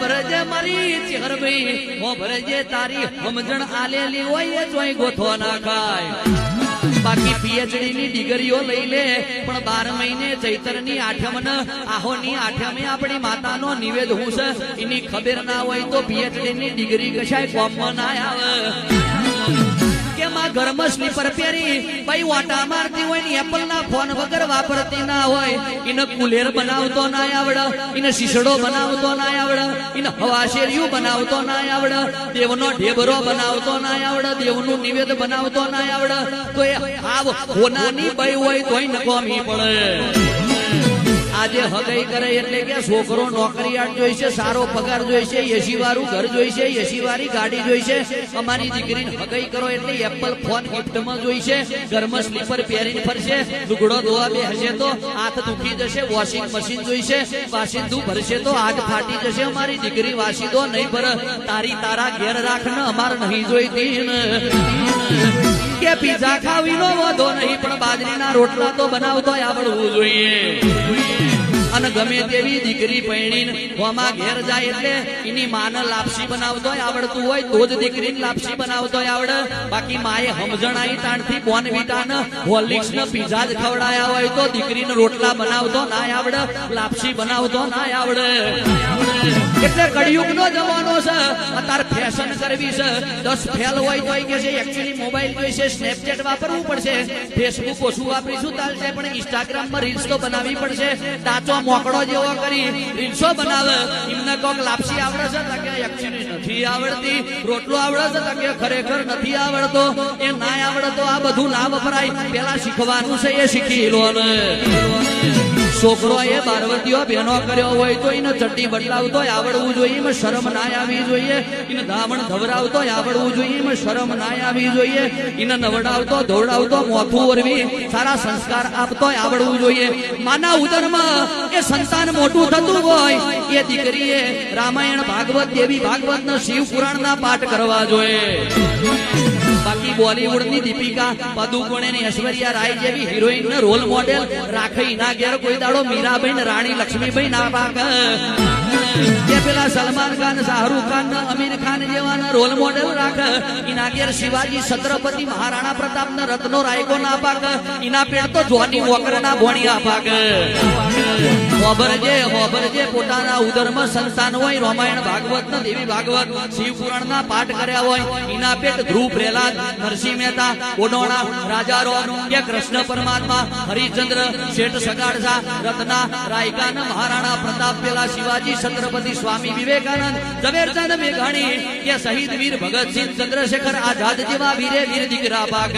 ભરજે મારી ચેહરભાઈ હો ભરજે તારી સમજણ આલેલી હોય જોઈ ગોથો ના ખાય બાકી પીએચડી ની ડિગ્રીઓ લઈ લે પણ 12 મહિને ચૈત્ર ની આઠમ ને આહો ની આઠમે આપણી માતાનો નિવેદ હું છે એની ખબર ના હોય તો પીએચડી ની ડિગ્રી કશાય કોમમાં ના આવે કે માં ઘરમાં સ્લીપર પહેરી ભાઈ વાટા મારતી હોય ને એપલ ના ફોન વગર વાપરતી ના હોય એને કુલેર બનાવતો ના આવડે એને શીશડો બનાવતો ના આવડે એને હવાશેરિયું બનાવતો ના આવડે દેવનો ઢેબરો બનાવતો ના આવડે દેવનું નિવેદ બનાવતો ના આવડે તો એ આવ હોનાની ભાઈ હોય તોય નકોમી પડે આજે હગાઈ કરે એટલે કે છોકરો નોકરીયાટ જોઈશે સારો પગાર જોઈશે એસી વાળું ઘર જોઈશે એસી વાળી ગાડી જોઈશે અમારી દીકરીને હગાઈ કરો એટલે એપલ ફોન ગિફ્ટમાં જોઈશે ઘરમાં સ્લીપર પહેરીને ફરશે લુગડો ધોવા બેસશે તો હાથ દુખી જશે વોશિંગ મશીન જોઈશે વાસિંદુ ભરશે તો હાથ ફાટી જશે અમારી દીકરી વાસીદો નહીં ભર તારી તારા ઘેર રાખ ને અમાર નહીં જોઈતી ને કે પીઝા ખાવીનો વાંધો નહીં પણ બાજરીના રોટલા તો બનાવતો આવડવું જોઈએ અને ગમે તેવી દીકરી પૈણીને હોમાં ઘેર જાય એટલે એની માને લાપસી બનાવતો આવડતું હોય તો જ દીકરીને લાપસી બનાવતો આવડે બાકી માએ સમજણાઈ તાણથી બોર્નવિટા ને હોર્લિક્સ ને પીઝા જ ખવડાયા હોય તો દીકરીને રોટલા બનાવતો ના આવડે લાપસી બનાવતો ના આવડે એટલે કળિયુગ નો જમાનો છે અત્યારે ફેશન કરવી છે 10 ફેલ હોય તો કે છે એક્ચ્યુઅલી મોબાઈલ જોઈશે સ્નેપચેટ વાપરવું પડશે ફેસબુક ઓછું વાપરીશું ચાલશે પણ ઇન્સ્ટાગ્રામ માં રીલ્સ તો બનાવવી પડશે ડાચો મોકળો જેવો કરી રીલ્સો બનાવે એમને કોક લાપસી આવડે છે તો કે એક્ચ્યુઅલી નથી આવડતી રોટલો આવડે છે તો કે ખરેખર નથી આવડતો એ ના આવડતો આ બધું ના વપરાય પેલા શીખવાનું છે એ શીખી લો ને છોકરો એ બારવતીઓ બહેનો કર્યો હોય તો એને ચડ્ડી બદલાવતો આવડવું જોઈએ એમાં શરમ ના આવી જોઈએ એને ધામણ ધવરાવતો આવડવું જોઈએ એમાં શરમ ના આવી જોઈએ એને નવડાવતો ધોવડાવતો મોથું ઓરવી સારા સંસ્કાર આપતો આવડવું જોઈએ માના ઉદરમાં એ સંતાન મોટું થતું હોય એ દીકરીએ રામાયણ ભાગવત દેવી ભાગવત ના શિવ પુરાણ ના પાઠ કરવા જોઈએ બાકી બોલીવુડ ની દીપિકા પદુકોણે ને ઐશ્વર્યા રાય જેવી હિરોઈન ને રોલ મોડેલ રાખી ના ઘેર કોઈ દાડો મીરાબાઈ ને રાણી લક્ષ્મીબાઈ ના પાક કે પેલા સલમાન ખાન શાહરુખ ખાન ને અમીર ખાન જેવા રોલ મોડેલ રાખ એના ઘેર શિવાજી છત્રપતિ મહારાણા પ્રતાપ ને રત્નો રાયકો ના પાક એના પેડ તો જોની વોકર ના ભોણિયા પાક હોબરજે પોતાના ઉદરમાં સંતાન હોય રામાયણ ભાગવત ને દેવી ભાગવત શિવ પુરાણ ના પાઠ કર્યા હોય એના પેટ ધ્રુવ પ્રહલાદ નરસિંહ મહેતા ઓડોણા રાજારો કે કૃષ્ણ પરમાત્મા હરિચંદ્ર શેઠ સગાડસા રત્ના રાયકા ને મહારાણા પ્રતાપ પેલા શિવાજી છત્રપતિ સ્વામી વિવેકાનંદ ઝવેરચંદ મેઘાણી કે શહીદ વીર ભગતસિંહ ચંદ્રશેખર આઝાદ જેવા વીરે વીર દીકરા પાક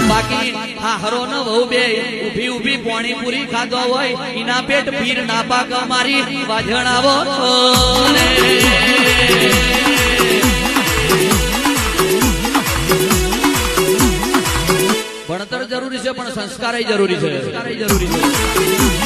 બાકી હા હરો ન વહુ બે ઉભી ઉભી પાણીપુરી ખાધો હોય એના પેટ પીર ના પાક મારી વાજણાવો ભણતર જરૂરી છે પણ સંસ્કાર જરૂરી છે